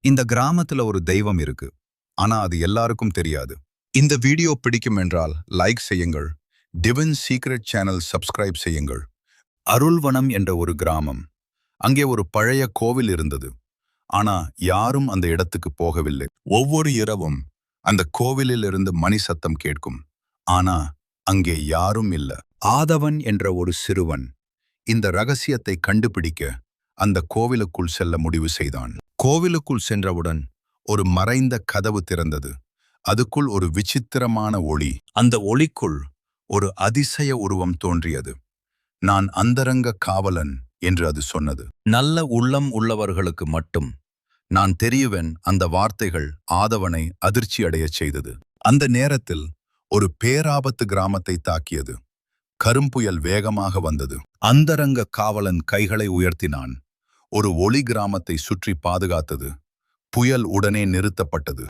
இந்த கிராமத்துல ஒரு தெய்வம் இருக்கு. ஆனா அது எல்லாருக்கும் தெரியாது. இந்த வீடியோ பிடிக்கும் என்றால் லைக் செய்யுங்கள். டிவைன் சீக்ரெட் சேனல் சப்ஸ்கிரைப் செய்யுங்கள். அருள்வனம் என்ற ஒரு கிராமம். அங்கே ஒரு பழைய கோவில் இருந்தது. ஆனா யாரும் அந்த இடத்துக்கு போகவில்லை. ஒவ்வொரு இரவும் அந்த கோவிலில் இருந்து மணி சத்தம் கேட்கும். ஆனா அங்கே யாரும் இல்ல. ஆதவன் என்ற ஒரு சிறுவன் இந்த ரகசியத்தை கண்டுபிடிக்க அந்த கோவிலுக்குள் செல்ல முடிவு செய்தான். கோவிலுக்குள் சென்றவுடன் ஒரு மறைந்த கதவு திறந்தது. அதுக்குள் ஒரு விசித்திரமான ஒளி. அந்த ஒளிக்குள் ஒரு அதிசய உருவம் தோன்றியது. நான் அந்தரங்க காவலன் என்று அது சொன்னது. நல்ல உள்ளம் உள்ளவர்களுக்கு மட்டும் நான் தெரியுவேன். அந்த வார்த்தைகள் ஆதவனை அதிர்ச்சி அடையச் செய்தது. அந்த நேரத்தில் ஒரு பேராபத்து கிராமத்தை தாக்கியது. கரும்புயல் வேகமாக வந்தது. அந்தரங்க காவலன் கைகளை உயர்த்தினான். ஒரு ஒளி கிராமத்தை சுற்றி பாதுகாத்தது. புயல் உடனே நிறுத்தப்பட்டது.